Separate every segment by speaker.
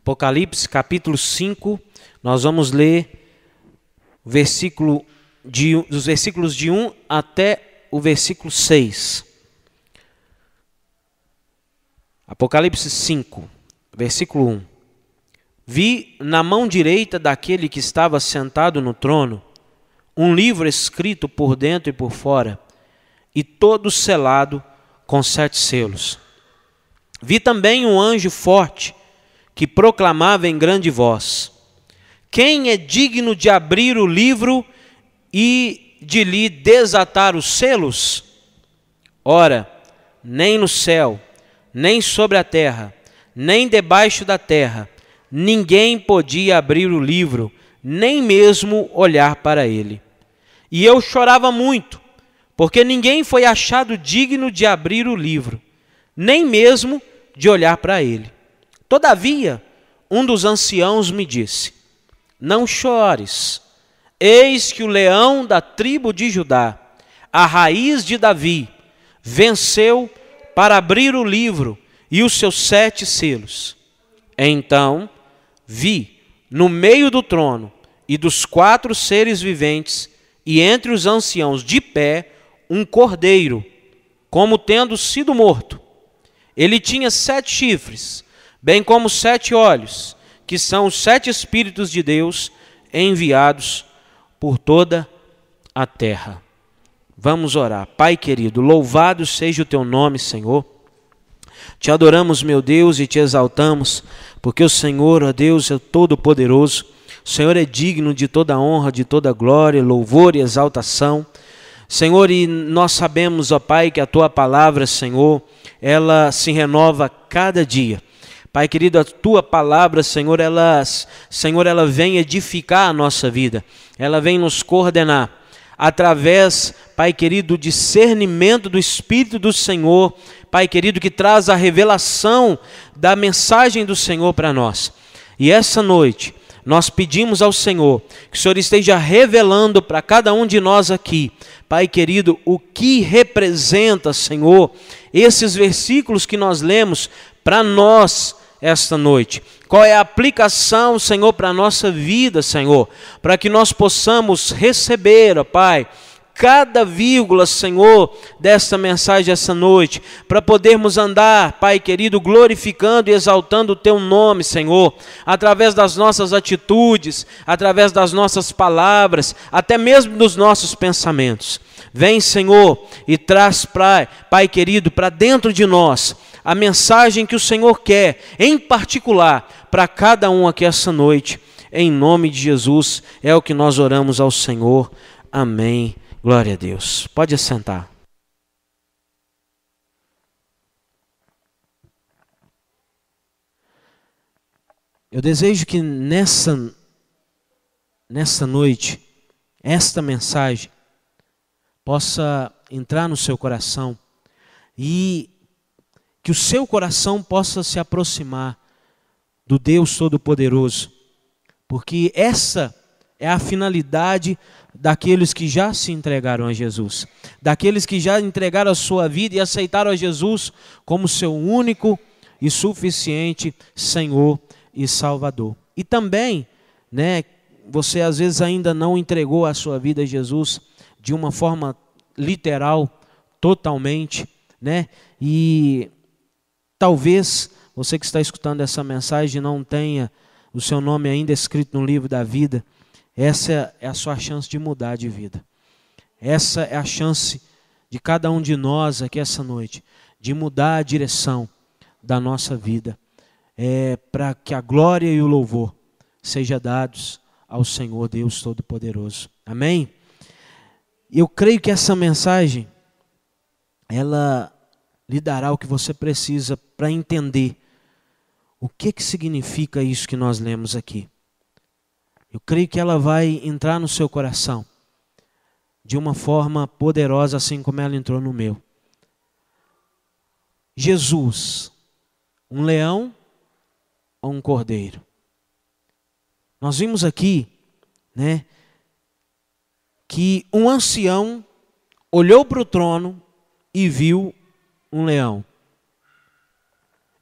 Speaker 1: Apocalipse capítulo 5, nós vamos ler dos versículos de 1 até o versículo 6. Apocalipse 5, versículo 1. Vi na mão direita daquele que estava sentado no trono um livro escrito por dentro e por fora, e todo selado com 7 selos. Vi também um anjo forte que proclamava em grande voz: quem é digno de abrir o livro e de lhe desatar os selos? Ora, nem no céu, nem sobre a terra, nem debaixo da terra, ninguém podia abrir o livro, nem mesmo olhar para ele. E eu chorava muito, porque ninguém foi achado digno de abrir o livro, nem mesmo de olhar para ele. Todavia, um dos anciãos me disse: não chores, eis que o leão da tribo de Judá, a raiz de Davi, venceu para abrir o livro e os seus 7 selos. Então vi no meio do trono e dos 4 seres viventes e entre os anciãos de pé um cordeiro, como tendo sido morto. Ele tinha 7 chifres, bem como 7 olhos, que são os 7 Espíritos de Deus enviados por toda a terra. Vamos orar. Pai querido, louvado seja o teu nome, Senhor. Te adoramos, meu Deus, e te exaltamos, porque o Senhor, ó Deus, é todo-poderoso. O Senhor é digno de toda honra, de toda glória, louvor e exaltação. Senhor, e nós sabemos, ó Pai, que a tua palavra, Senhor, ela se renova cada dia. Pai querido, a tua palavra, Senhor, ela vem edificar a nossa vida. Ela vem nos coordenar através, Pai querido, do discernimento do Espírito do Senhor, Pai querido, que traz a revelação da mensagem do Senhor para nós. E essa noite, nós pedimos ao Senhor que o Senhor esteja revelando para cada um de nós aqui, Pai querido, o que representa, Senhor, esses versículos que nós lemos para nós esta noite. Qual é a aplicação, Senhor, para a nossa vida, Senhor, para que nós possamos receber, ó Pai, cada vírgula, Senhor, desta mensagem essa noite, para podermos andar, Pai querido, glorificando e exaltando o teu nome, Senhor, através das nossas atitudes, através das nossas palavras, até mesmo dos nossos pensamentos. Vem, Senhor, e traz, Pai querido, para dentro de nós a mensagem que o Senhor quer, em particular, para cada um aqui essa noite. Em nome de Jesus, é o que nós oramos ao Senhor. Amém. Glória a Deus. Pode assentar. Eu desejo que nessa noite, esta mensagem possa entrar no seu coração e que o seu coração possa se aproximar do Deus Todo-Poderoso, porque essa é a finalidade daqueles que já se entregaram a Jesus, daqueles que já entregaram a sua vida e aceitaram a Jesus como seu único e suficiente Senhor e Salvador. E também, você às vezes ainda não entregou a sua vida a Jesus de uma forma literal, totalmente, e talvez você que está escutando essa mensagem não tenha o seu nome ainda escrito no livro da vida. Essa é a sua chance de mudar de vida. Essa é a chance de cada um de nós aqui essa noite, de mudar a direção da nossa vida, para que a glória e o louvor sejam dados ao Senhor Deus Todo-Poderoso. Amém? Eu creio que essa mensagem, ela lhe dará o que você precisa para entender o que significa isso que nós lemos aqui. Eu creio que ela vai entrar no seu coração de uma forma poderosa, assim como ela entrou no meu. Jesus, um leão ou um cordeiro? Nós vimos aqui, que um ancião olhou para o trono e viu um leão.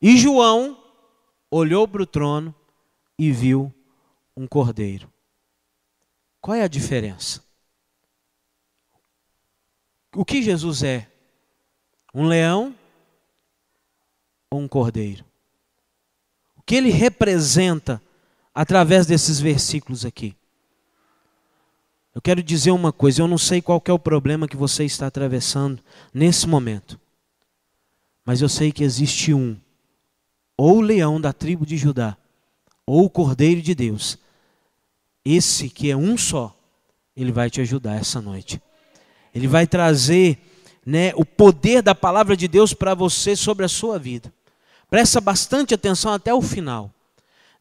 Speaker 1: E João olhou para o trono e viu um cordeiro. Qual é a diferença? O que Jesus é? Um leão ou um cordeiro? O que ele representa através desses versículos aqui? Eu quero dizer uma coisa, eu não sei qual que é o problema que você está atravessando nesse momento. Mas eu sei que existe um, ou o leão da tribo de Judá, ou o cordeiro de Deus. Esse que é um só, ele vai te ajudar essa noite. Ele vai trazer, o poder da palavra de Deus para você sobre a sua vida. Presta bastante atenção até o final.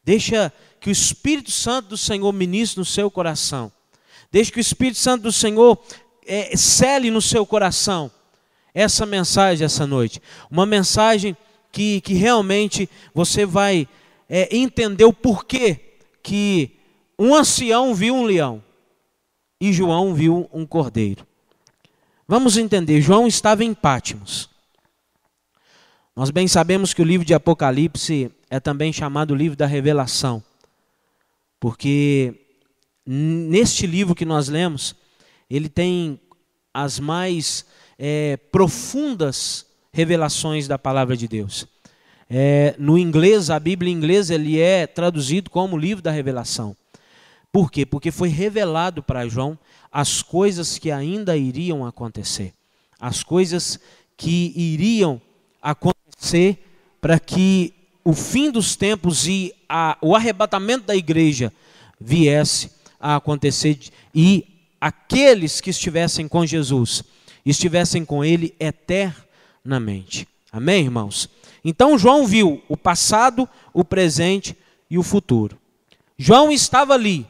Speaker 1: Deixa que o Espírito Santo do Senhor ministre no seu coração. Deixa que o Espírito Santo do Senhor cele no seu coração essa mensagem essa noite. Uma mensagem que realmente você vai entender o porquê que um ancião viu um leão e João viu um cordeiro. Vamos entender, João estava em Patmos. Nós bem sabemos que o livro de Apocalipse é também chamado o livro da revelação, porque neste livro que nós lemos, ele tem as mais profundas revelações da palavra de Deus. No inglês, a Bíblia em inglês, ele é traduzido como o livro da revelação. Por quê? Porque foi revelado para João as coisas que ainda iriam acontecer. As coisas que iriam acontecer para que o fim dos tempos e o arrebatamento da igreja viesse a acontecer e aqueles que estivessem com Jesus estivessem com ele eternamente. Amém, irmãos? Então João viu o passado, o presente e o futuro. João estava ali,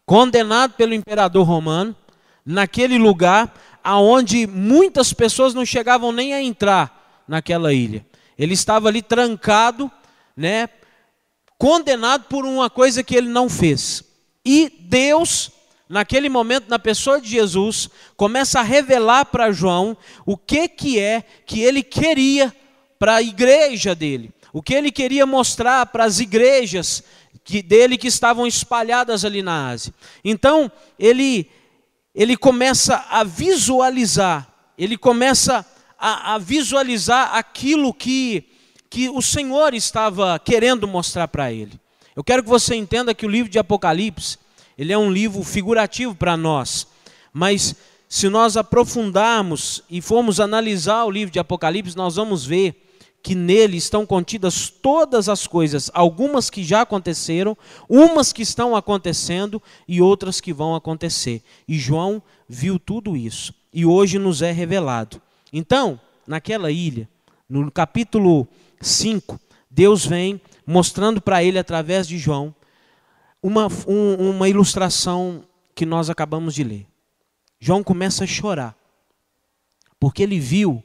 Speaker 1: condenado pelo imperador romano, naquele lugar aonde muitas pessoas não chegavam nem a entrar naquela ilha. Ele estava ali trancado, condenado por uma coisa que ele não fez. E Deus, naquele momento, na pessoa de Jesus, começa a revelar para João o que é que ele queria para a igreja dele. O que ele queria mostrar para as igrejas dele que estavam espalhadas ali na Ásia. Então, ele começa a visualizar, aquilo que o Senhor estava querendo mostrar para ele. Eu quero que você entenda que o livro de Apocalipse, ele é um livro figurativo para nós, mas se nós aprofundarmos e formos analisar o livro de Apocalipse, nós vamos ver que nele estão contidas todas as coisas, algumas que já aconteceram, umas que estão acontecendo e outras que vão acontecer. E João viu tudo isso e hoje nos é revelado. Então, naquela ilha, no capítulo 5, Deus vem mostrando para ele através de João uma ilustração que nós acabamos de ler. João começa a chorar, porque ele viu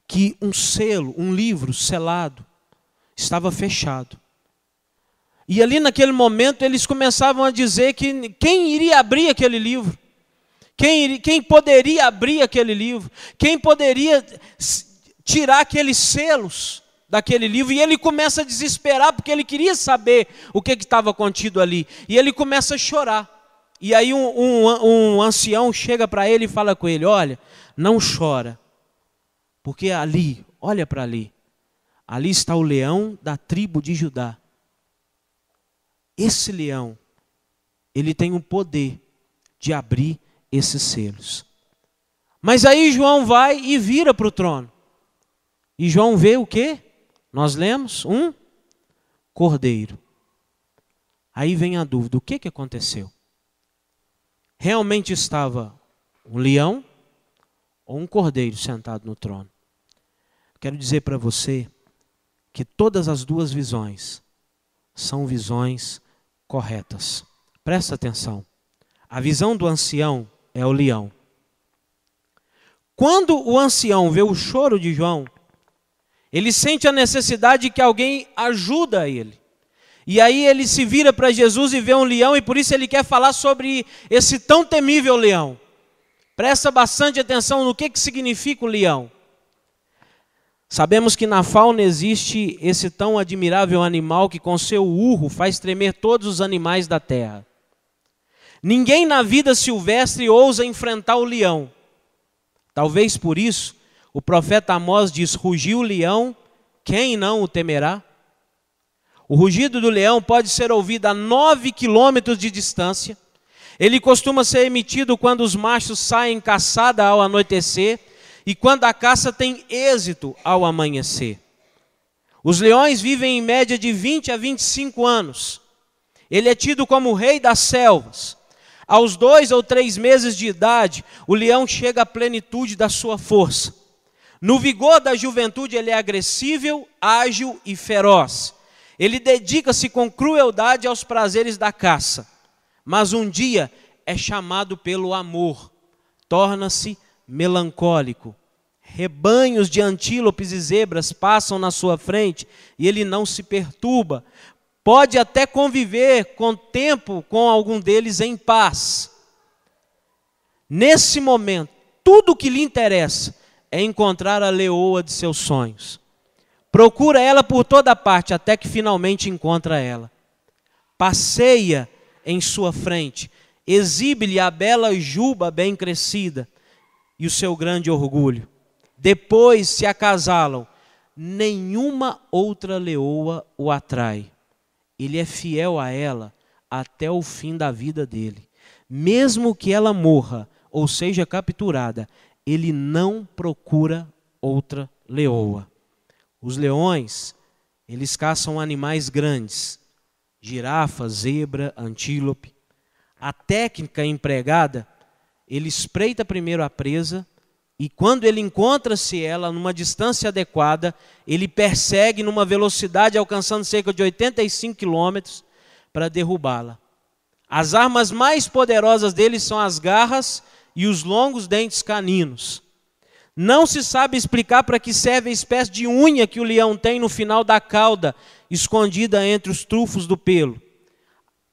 Speaker 1: que um selo, um livro selado, estava fechado. E ali naquele momento eles começavam a dizer que quem iria abrir aquele livro? Quem poderia abrir aquele livro? Quem poderia tirar aqueles selos daquele livro? E ele começa a desesperar porque ele queria saber o que estava contido ali. E ele começa a chorar. E aí um ancião chega para ele e fala com ele: olha, não chora. Porque ali, olha para ali, ali está o leão da tribo de Judá. Esse leão, ele tem o poder de abrir esses selos. Mas aí João vai e vira para o trono. E João vê o quê? Nós lemos um cordeiro. Aí vem a dúvida, o que aconteceu? Realmente estava um leão ou um cordeiro sentado no trono? Quero dizer para você que todas as duas visões são visões corretas. Presta atenção. A visão do ancião é o leão. Quando o ancião vê o choro de João, ele sente a necessidade de que alguém ajuda ele. E aí ele se vira para Jesus e vê um leão e por isso ele quer falar sobre esse tão temível leão. Presta bastante atenção no que significa o leão. Sabemos que na fauna existe esse tão admirável animal que com seu urro faz tremer todos os animais da terra. Ninguém na vida silvestre ousa enfrentar o leão. Talvez por isso o profeta Amós diz: rugiu o leão, quem não o temerá? O rugido do leão pode ser ouvido a 9 quilômetros de distância. Ele costuma ser emitido quando os machos saem caçada ao anoitecer e quando a caça tem êxito ao amanhecer. Os leões vivem em média de 20 a 25 anos. Ele é tido como o rei das selvas. Aos 2 ou 3 meses de idade, o leão chega à plenitude da sua força. No vigor da juventude, ele é agressível, ágil e feroz. Ele dedica-se com crueldade aos prazeres da caça. Mas um dia é chamado pelo amor, torna-se melancólico. Rebanhos de antílopes e zebras passam na sua frente e ele não se perturba. Pode até conviver com tempo com algum deles em paz. Nesse momento, tudo o que lhe interessa é encontrar a leoa de seus sonhos. Procura ela por toda parte até que finalmente encontra ela. Passeia em sua frente, exibe-lhe a bela juba bem crescida e o seu grande orgulho. Depois se acasalam, nenhuma outra leoa o atrai. Ele é fiel a ela até o fim da vida dele. Mesmo que ela morra ou seja capturada, ele não procura outra leoa. Os leões, eles caçam animais grandes, girafa, zebra, antílope. A técnica empregada, ele espreita primeiro a presa e quando ele encontra-se ela numa distância adequada, ele persegue numa velocidade alcançando cerca de 85 quilômetros para derrubá-la. As armas mais poderosas dele são as garras e os longos dentes caninos. Não se sabe explicar para que serve a espécie de unha que o leão tem no final da cauda, escondida entre os trufos do pelo.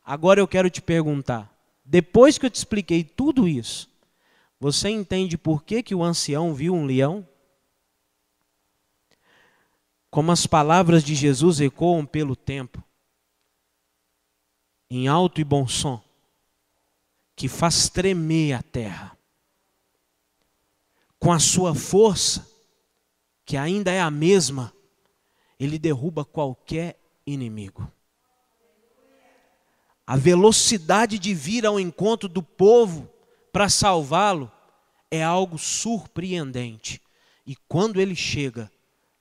Speaker 1: Agora eu quero te perguntar, depois que eu te expliquei tudo isso, você entende por que o ancião viu um leão? Como as palavras de Jesus ecoam pelo tempo, em alto e bom som, que faz tremer a terra. Com a sua força, que ainda é a mesma, ele derruba qualquer inimigo. A velocidade de vir ao encontro do povo para salvá-lo é algo surpreendente. E quando ele chega,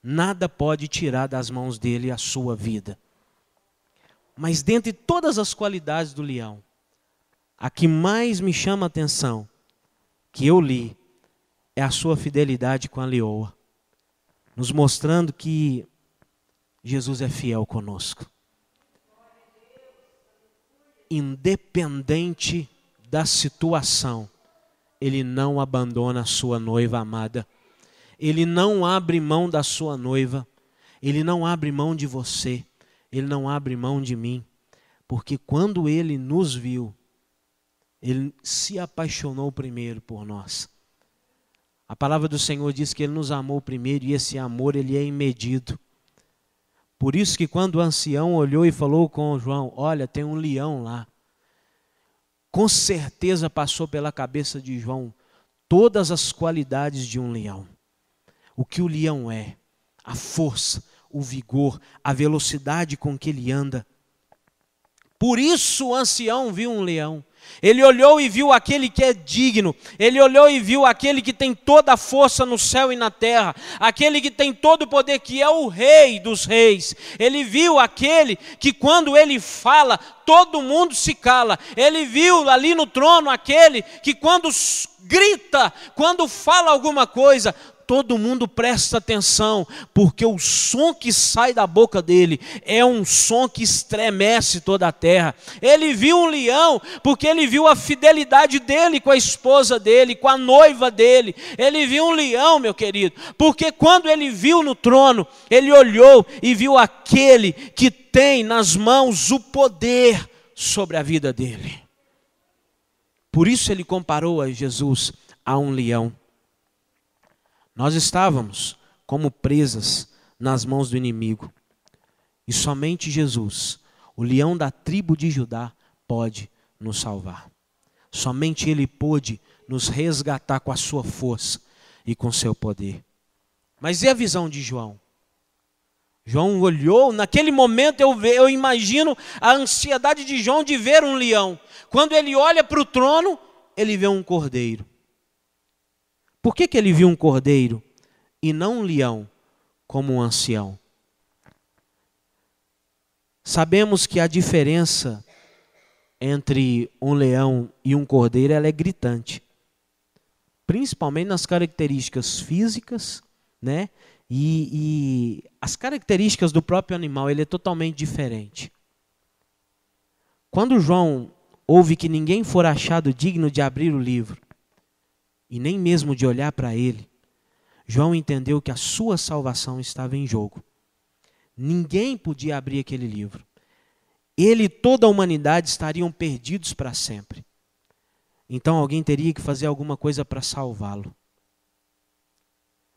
Speaker 1: nada pode tirar das mãos dele a sua vida. Mas dentre todas as qualidades do leão, a que mais me chama a atenção, que eu li, é a sua fidelidade com a leoa, nos mostrando que Jesus é fiel conosco. Independente da situação, ele não abandona a sua noiva amada. Ele não abre mão da sua noiva. Ele não abre mão de você. Ele não abre mão de mim. Porque quando ele nos viu, ele se apaixonou primeiro por nós. A palavra do Senhor diz que ele nos amou primeiro e esse amor ele é imedido. Por isso que quando o ancião olhou e falou com João, olha, tem um leão lá. Com certeza passou pela cabeça de João todas as qualidades de um leão. O que o leão é, a força, o vigor, a velocidade com que ele anda. Por isso o ancião viu um leão. Ele olhou e viu aquele que é digno. Ele olhou e viu aquele que tem toda a força no céu e na terra. Aquele que tem todo o poder, que é o rei dos reis. Ele viu aquele que quando ele fala, todo mundo se cala. Ele viu ali no trono aquele que quando grita, quando fala alguma coisa, todo mundo presta atenção, porque o som que sai da boca dele é um som que estremece toda a terra. Ele viu um leão, porque ele viu a fidelidade dele com a esposa dele, com a noiva dele. Ele viu um leão, meu querido, porque quando ele viu no trono, ele olhou e viu aquele que tem nas mãos o poder sobre a vida dele. Por isso ele comparou a Jesus a um leão. Nós estávamos como presas nas mãos do inimigo. E somente Jesus, o leão da tribo de Judá, pode nos salvar. Somente Ele pôde nos resgatar com a sua força e com seu poder. Mas e a visão de João? João olhou, naquele momento eu imagino a ansiedade de João de ver um leão. Quando ele olha para o trono, ele vê um cordeiro. Por que ele viu um cordeiro e não um leão, como um ancião? Sabemos que a diferença entre um leão e um cordeiro ela é gritante. Principalmente nas características físicas, né? E as características do próprio animal, ele é totalmente diferente. Quando João ouve que ninguém for achado digno de abrir o livro, e nem mesmo de olhar para ele, João entendeu que a sua salvação estava em jogo. Ninguém podia abrir aquele livro. Ele e toda a humanidade estariam perdidos para sempre. Então alguém teria que fazer alguma coisa para salvá-lo.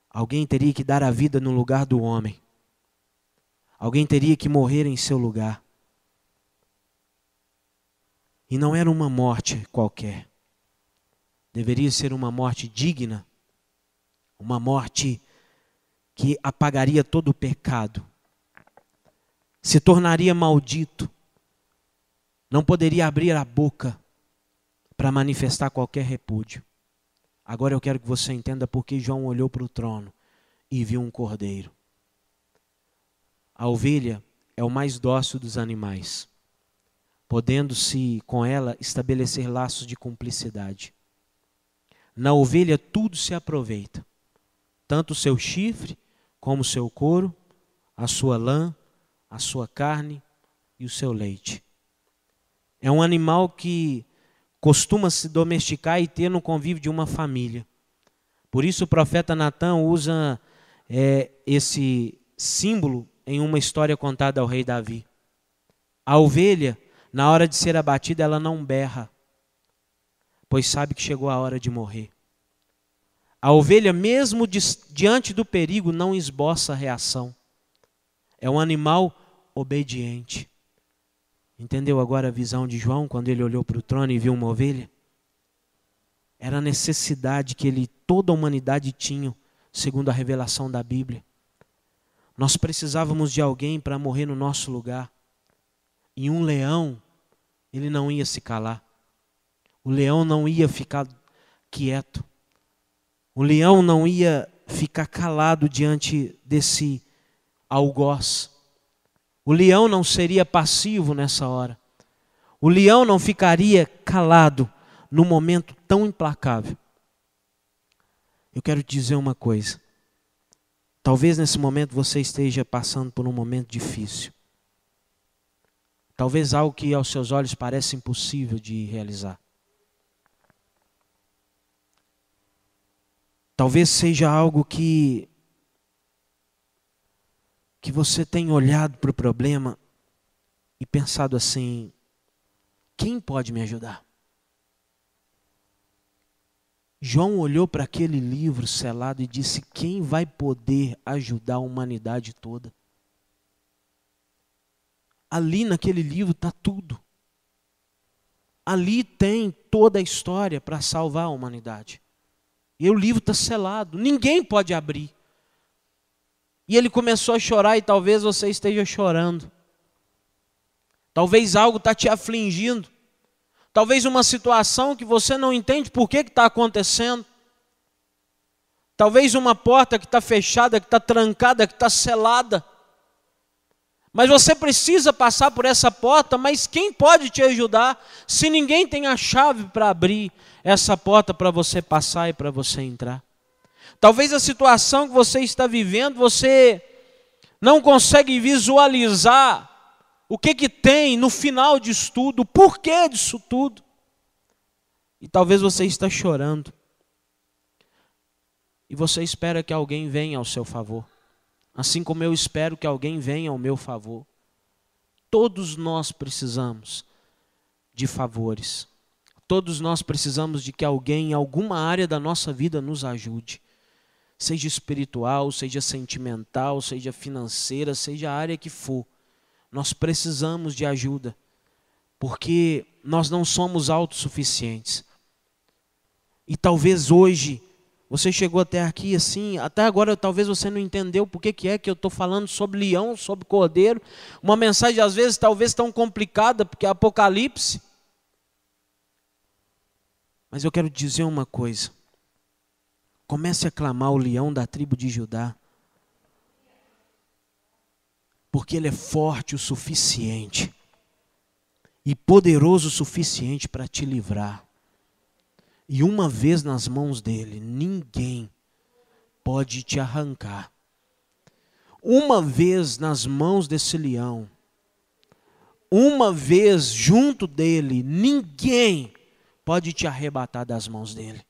Speaker 1: Alguém teria que dar a vida no lugar do homem. Alguém teria que morrer em seu lugar. E não era uma morte qualquer. Deveria ser uma morte digna. Uma morte que apagaria todo o pecado. Se tornaria maldito. Não poderia abrir a boca para manifestar qualquer repúdio. Agora eu quero que você entenda porque João olhou para o trono e viu um cordeiro. A ovelha é o mais dócil dos animais, podendo-se com ela estabelecer laços de cumplicidade. Na ovelha tudo se aproveita, tanto o seu chifre como o seu couro, a sua lã, a sua carne e o seu leite. É um animal que costuma se domesticar e ter no convívio de uma família. Por isso o profeta Natã usa esse símbolo em uma história contada ao rei Davi. A ovelha, na hora de ser abatida, ela não berra, pois sabe que chegou a hora de morrer. A ovelha, mesmo diante do perigo, não esboça reação. É um animal obediente. Entendeu agora a visão de João quando ele olhou para o trono e viu uma ovelha? Era a necessidade que toda a humanidade tinha, segundo a revelação da Bíblia. Nós precisávamos de alguém para morrer no nosso lugar. E um leão, ele não ia se calar. O leão não ia ficar quieto. O leão não ia ficar calado diante desse algoz. O leão não seria passivo nessa hora. O leão não ficaria calado num momento tão implacável. Eu quero te dizer uma coisa. Talvez nesse momento você esteja passando por um momento difícil. Talvez algo que aos seus olhos parece impossível de realizar. Talvez seja algo que você tem olhado para o problema e pensado assim, quem pode me ajudar? João olhou para aquele livro selado e disse, quem vai poder ajudar a humanidade toda? Ali naquele livro está tudo. Ali tem toda a história para salvar a humanidade. E o livro está selado, ninguém pode abrir. E ele começou a chorar e talvez você esteja chorando. Talvez algo está te afligindo. Talvez uma situação que você não entende por que está acontecendo. Talvez uma porta que está fechada, que está trancada, que está selada. Mas você precisa passar por essa porta, mas quem pode te ajudar se ninguém tem a chave para abrir essa porta para você passar e para você entrar? Talvez a situação que você está vivendo, você não consegue visualizar o que tem no final disso tudo, o porquê disso tudo. E talvez você está chorando. E você espera que alguém venha ao seu favor. Assim como eu espero que alguém venha ao meu favor. Todos nós precisamos de favores. Todos nós precisamos de que alguém em alguma área da nossa vida nos ajude. seja espiritual, seja sentimental, seja financeira, seja a área que for. Nós precisamos de ajuda, porque nós não somos autossuficientes. E talvez hoje, você chegou até aqui assim, até agora talvez você não entendeu por que é que eu estou falando sobre leão, sobre cordeiro. Uma mensagem às vezes talvez tão complicada, porque é Apocalipse. Mas eu quero dizer uma coisa. Comece a clamar o leão da tribo de Judá. Porque ele é forte o suficiente e poderoso o suficiente para te livrar. E uma vez nas mãos dele, ninguém pode te arrancar. Uma vez nas mãos desse leão, uma vez junto dele, ninguém pode te arrebatar das mãos dele.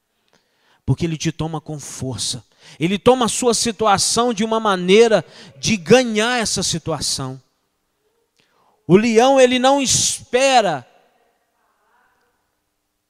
Speaker 1: Porque ele te toma com força. Ele toma a sua situação de uma maneira de ganhar essa situação. O leão, ele não espera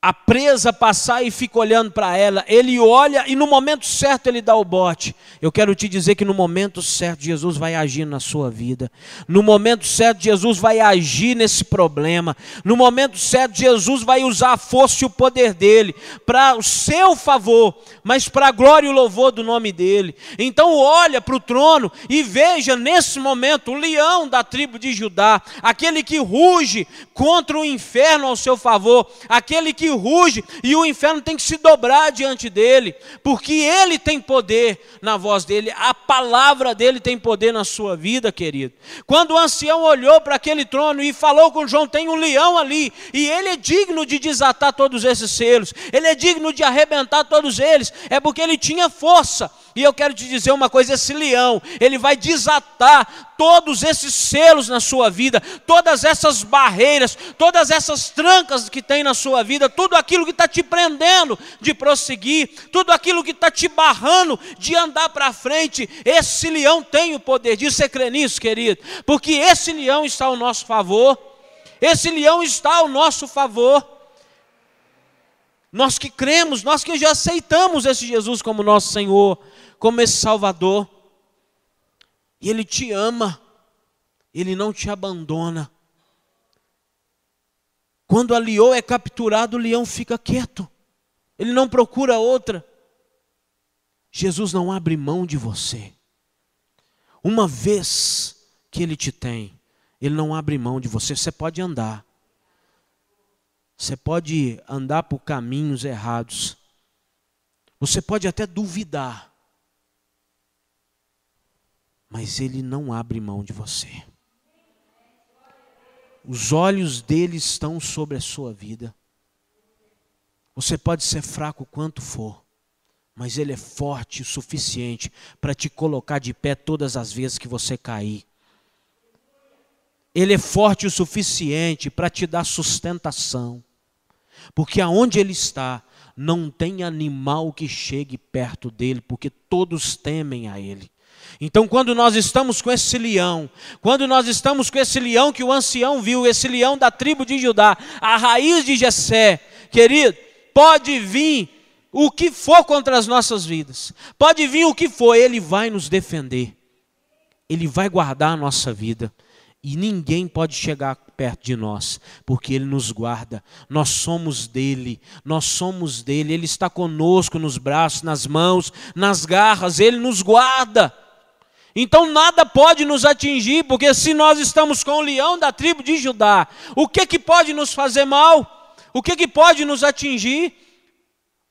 Speaker 1: a presa passar e fica olhando para ela. Ele olha e no momento certo ele dá o bote. Eu quero te dizer que no momento certo Jesus vai agir na sua vida. No momento certo Jesus vai agir nesse problema. No momento certo Jesus vai usar a força e o poder dele para o seu favor, mas para a glória e o louvor do nome dele. Então olha para o trono e veja nesse momento o leão da tribo de Judá, aquele que ruge contra o inferno ao seu favor, aquele que ruge e o inferno tem que se dobrar diante dele, porque ele tem poder na voz dele, a palavra dele tem poder na sua vida, querido. Quando o ancião olhou para aquele trono e falou com João, tem um leão ali, e ele é digno de desatar todos esses selos, ele é digno de arrebentar todos eles, é porque ele tinha força. E eu quero te dizer uma coisa, esse leão, ele vai desatar todos esses selos na sua vida, todas essas barreiras, todas essas trancas que tem na sua vida, tudo aquilo que está te prendendo de prosseguir, tudo aquilo que está te barrando de andar para frente, esse leão tem o poder disso. Você crê nisso, querido? Porque esse leão está ao nosso favor, esse leão está ao nosso favor. Nós que cremos, nós que já aceitamos esse Jesus como nosso Senhor, como esse Salvador, e Ele te ama, Ele não te abandona. Quando a leoa é capturado, o leão fica quieto, ele não procura outra. Jesus não abre mão de você. Uma vez que Ele te tem, Ele não abre mão de você. Você pode andar, você pode andar por caminhos errados, você pode até duvidar, mas Ele não abre mão de você. Os olhos dele estão sobre a sua vida. Você pode ser fraco quanto for, mas Ele é forte o suficiente para te colocar de pé todas as vezes que você cair. Ele é forte o suficiente para te dar sustentação, porque aonde Ele está, não tem animal que chegue perto dele, porque todos temem a Ele. Então quando nós estamos com esse leão, quando nós estamos com esse leão que o ancião viu, esse leão da tribo de Judá, a raiz de Jessé, querido, pode vir o que for contra as nossas vidas, pode vir o que for, Ele vai nos defender, Ele vai guardar a nossa vida, e ninguém pode chegar perto de nós, porque Ele nos guarda, nós somos dEle, Ele está conosco nos braços, nas mãos, nas garras, Ele nos guarda. Então nada pode nos atingir, porque se nós estamos com o leão da tribo de Judá, o que pode nos fazer mal? O que pode nos atingir?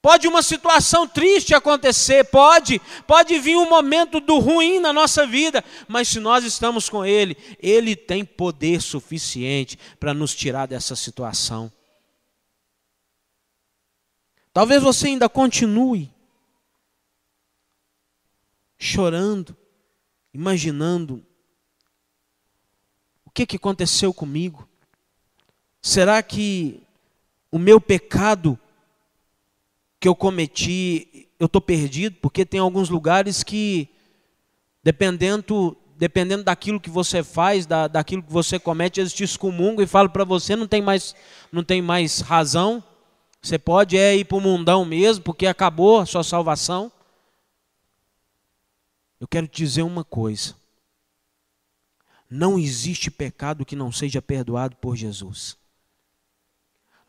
Speaker 1: Pode uma situação triste acontecer, pode vir um momento do ruim na nossa vida, mas se nós estamos com Ele, Ele tem poder suficiente para nos tirar dessa situação. Talvez você ainda continue chorando, imaginando o que aconteceu comigo. Será que o meu pecado que eu cometi, eu estou perdido? Porque tem alguns lugares que, dependendo daquilo que você faz, daquilo que você comete, eles te excomungam e falam para você, não tem mais razão, você pode ir para o mundão mesmo, porque acabou a sua salvação. Eu quero te dizer uma coisa. Não existe pecado que não seja perdoado por Jesus.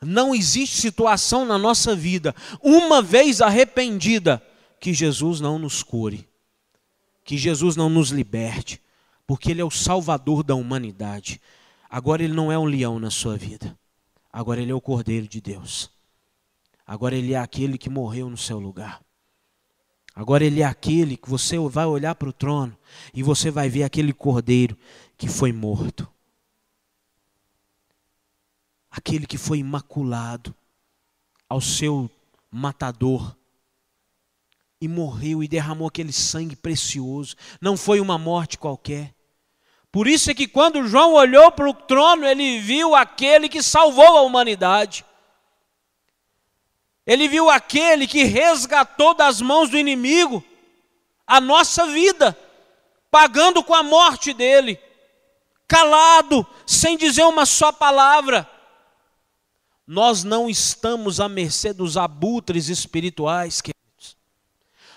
Speaker 1: Não existe situação na nossa vida, uma vez arrependida, que Jesus não nos cure, que Jesus não nos liberte, porque Ele é o Salvador da humanidade. Agora Ele não é um leão na sua vida, agora Ele é o Cordeiro de Deus. Agora Ele é aquele que morreu no seu lugar. Agora Ele é aquele que você vai olhar para o trono e você vai ver aquele Cordeiro que foi morto. Aquele que foi imaculado ao seu matador e morreu e derramou aquele sangue precioso. Não foi uma morte qualquer. Por isso é que quando João olhou para o trono, ele viu aquele que salvou a humanidade. Ele viu aquele que resgatou das mãos do inimigo a nossa vida, pagando com a morte dele, calado, sem dizer uma só palavra. Nós não estamos à mercê dos abutres espirituais, queridos.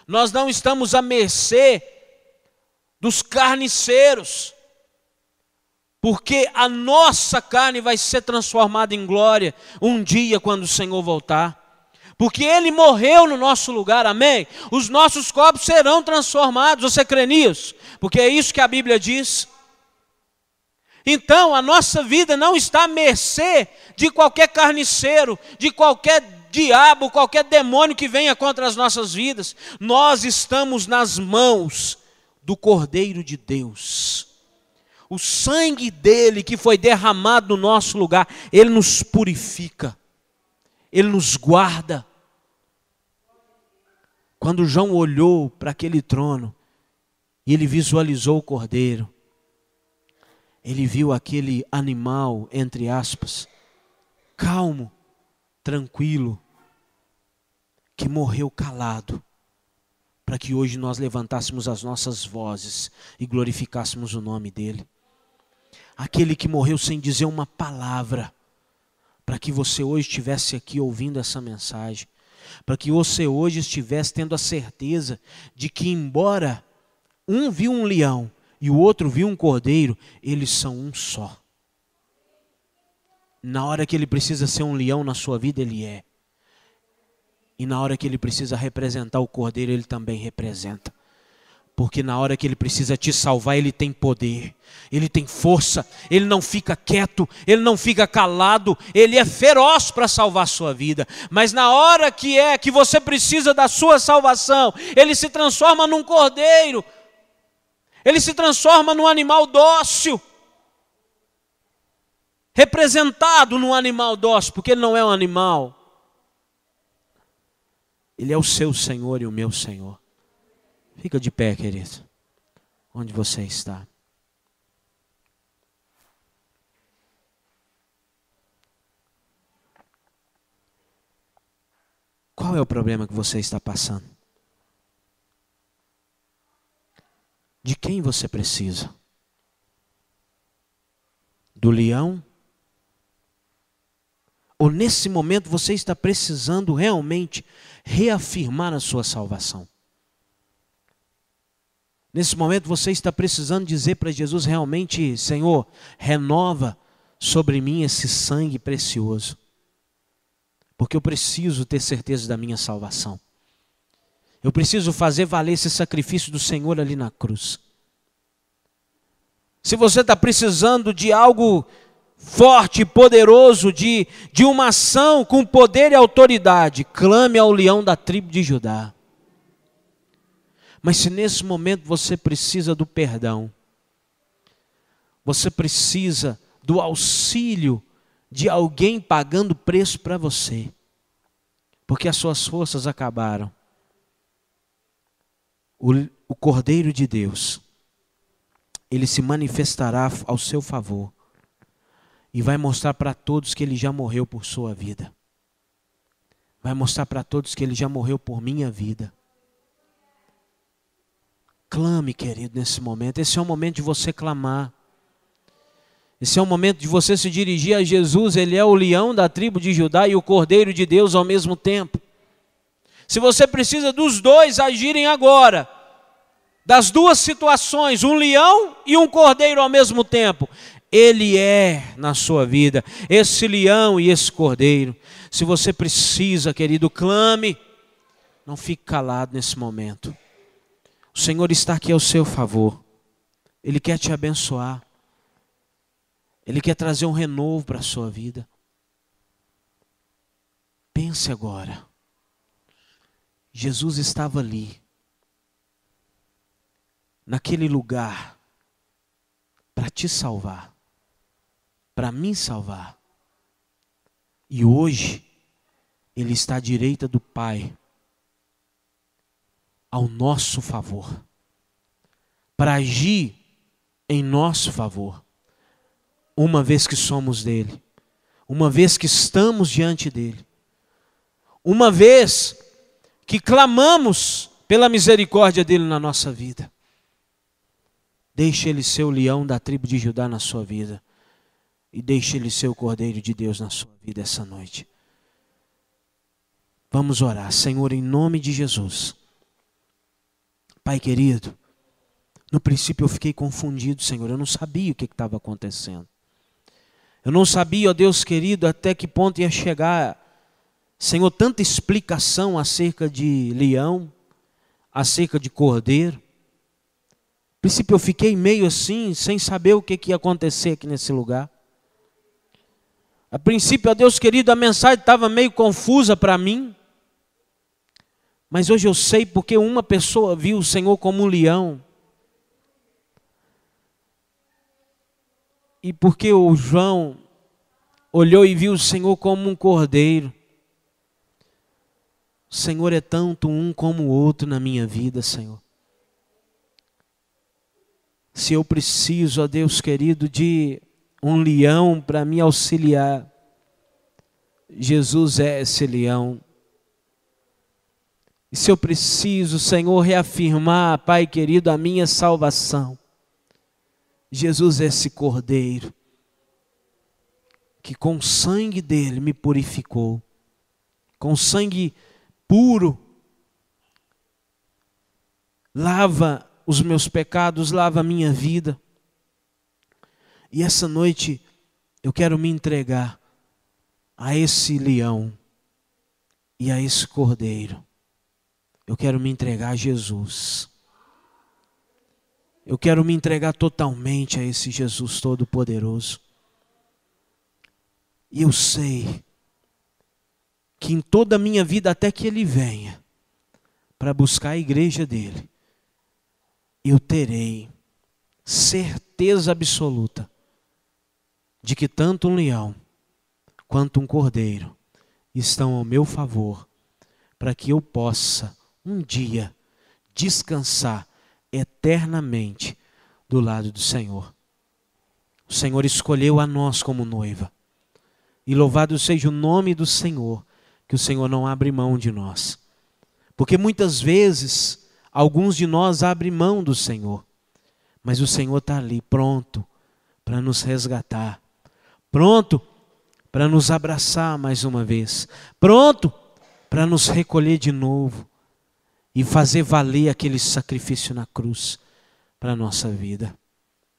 Speaker 1: Nós não estamos à mercê dos carniceiros, porque a nossa carne vai ser transformada em glória um dia quando o Senhor voltar. Porque Ele morreu no nosso lugar, amém? Os nossos corpos serão transformados, você crê nisso? Porque é isso que a Bíblia diz. Então, a nossa vida não está à mercê de qualquer carniceiro, de qualquer diabo, qualquer demônio que venha contra as nossas vidas. Nós estamos nas mãos do Cordeiro de Deus. O sangue dele que foi derramado no nosso lugar, ele nos purifica, ele nos guarda. Quando João olhou para aquele trono e ele visualizou o Cordeiro, ele viu aquele animal, entre aspas, calmo, tranquilo, que morreu calado, para que hoje nós levantássemos as nossas vozes e glorificássemos o nome dele. Aquele que morreu sem dizer uma palavra, para que você hoje estivesse aqui ouvindo essa mensagem, para que você hoje estivesse tendo a certeza de que, embora um viu um leão e o outro viu um cordeiro, eles são um só. Na hora que ele precisa ser um leão na sua vida, ele é. E na hora que ele precisa representar o cordeiro, ele também representa. Porque na hora que ele precisa te salvar, ele tem poder, ele tem força, ele não fica quieto, ele não fica calado, ele é feroz para salvar a sua vida. Mas na hora que você precisa da sua salvação, ele se transforma num cordeiro, ele se transforma num animal dócil, representado num animal dócil, porque ele não é um animal, ele é o seu Senhor e o meu Senhor. Fica de pé, querido, onde você está. Qual é o problema que você está passando? De quem você precisa? Do leão? Ou nesse momento você está precisando realmente reafirmar a sua salvação? Nesse momento você está precisando dizer para Jesus realmente: Senhor, renova sobre mim esse sangue precioso, porque eu preciso ter certeza da minha salvação. Eu preciso fazer valer esse sacrifício do Senhor ali na cruz. Se você está precisando de algo forte e poderoso, de uma ação com poder e autoridade, clame ao leão da tribo de Judá. Mas se nesse momento você precisa do perdão, você precisa do auxílio de alguém pagando preço para você, porque as suas forças acabaram, o Cordeiro de Deus, ele se manifestará ao seu favor e vai mostrar para todos que ele já morreu por sua vida. Vai mostrar para todos que ele já morreu por minha vida. Clame, querido, nesse momento. Esse é o momento de você clamar. Esse é o momento de você se dirigir a Jesus. Ele é o leão da tribo de Judá e o Cordeiro de Deus ao mesmo tempo. Se você precisa dos dois agirem agora, das duas situações, um leão e um cordeiro ao mesmo tempo. Ele é na sua vida, esse leão e esse cordeiro. Se você precisa, querido, clame, não fique calado nesse momento. O Senhor está aqui ao seu favor, Ele quer te abençoar, Ele quer trazer um renovo para a sua vida. Pense agora, Jesus estava ali, naquele lugar, para te salvar, para me salvar. E hoje, Ele está à direita do Pai, ao nosso favor, para agir em nosso favor, uma vez que somos dEle, uma vez que estamos diante dEle, uma vez que clamamos pela misericórdia dEle na nossa vida. Deixe Ele ser o leão da tribo de Judá na sua vida. E deixe Ele ser o Cordeiro de Deus na sua vida essa noite. Vamos orar. Senhor, em nome de Jesus. Pai querido, no princípio eu fiquei confundido, Senhor. Eu não sabia o que estava acontecendo. Eu não sabia, ó Deus querido, até que ponto ia chegar, Senhor, tanta explicação acerca de leão, acerca de cordeiro. No princípio eu fiquei meio assim, sem saber o que ia acontecer aqui nesse lugar. A princípio, ó Deus querido, a mensagem estava meio confusa para mim. Mas hoje eu sei porque uma pessoa viu o Senhor como um leão. E porque o João olhou e viu o Senhor como um cordeiro. O Senhor é tanto um como o outro na minha vida, Senhor. Se eu preciso, ó Deus querido, de um leão para me auxiliar, Jesus é esse leão. E se eu preciso, Senhor, reafirmar, Pai querido, a minha salvação, Jesus é esse cordeiro que com o sangue dele me purificou, com sangue puro, lava os meus pecados, lava a minha vida. E essa noite eu quero me entregar a esse leão e a esse cordeiro. Eu quero me entregar a Jesus. Eu quero me entregar totalmente a esse Jesus Todo-Poderoso. E eu sei que em toda a minha vida, até que Ele venha para buscar a igreja dEle, eu terei certeza absoluta de que tanto um leão quanto um cordeiro estão ao meu favor, para que eu possa um dia descansar eternamente do lado do Senhor. O Senhor escolheu a nós como noiva. E louvado seja o nome do Senhor, que o Senhor não abre mão de nós. Porque muitas vezes, alguns de nós abrem mão do Senhor. Mas o Senhor está ali, pronto para nos resgatar. Pronto para nos abraçar mais uma vez. Pronto para nos recolher de novo. E fazer valer aquele sacrifício na cruz para a nossa vida.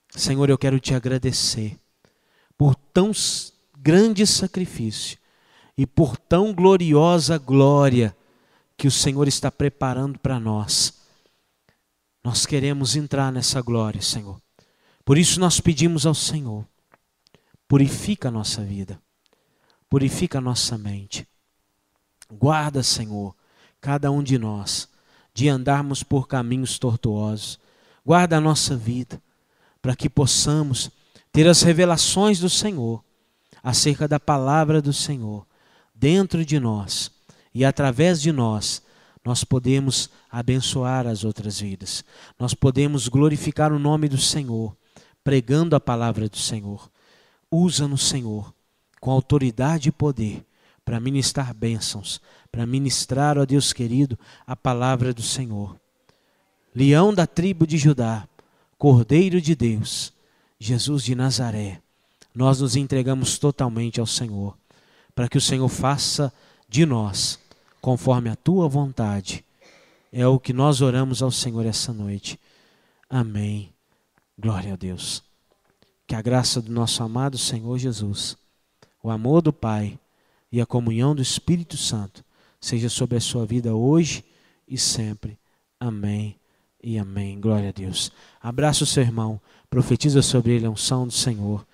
Speaker 1: Senhor, eu quero te agradecer por tão grande sacrifício e por tão gloriosa glória que o Senhor está preparando para nós. Nós queremos entrar nessa glória, Senhor. Por isso nós pedimos ao Senhor, purifica a nossa vida, purifica a nossa mente. Guarda, Senhor, cada um de nós, de andarmos por caminhos tortuosos. Guarda a nossa vida, para que possamos ter as revelações do Senhor, acerca da palavra do Senhor, dentro de nós, e através de nós, nós podemos abençoar as outras vidas. Nós podemos glorificar o nome do Senhor, pregando a palavra do Senhor. Usa-nos, Senhor, com autoridade e poder, para ministrar bênçãos, para ministrar, ó Deus querido, a palavra do Senhor. Leão da tribo de Judá, Cordeiro de Deus, Jesus de Nazaré, nós nos entregamos totalmente ao Senhor, para que o Senhor faça de nós, conforme a tua vontade. É o que nós oramos ao Senhor essa noite. Amém. Glória a Deus. Que a graça do nosso amado Senhor Jesus, o amor do Pai e a comunhão do Espírito Santo seja sobre a sua vida hoje e sempre. Amém e amém. Glória a Deus. Abraça o seu irmão, profetiza sobre ele a unção do Senhor.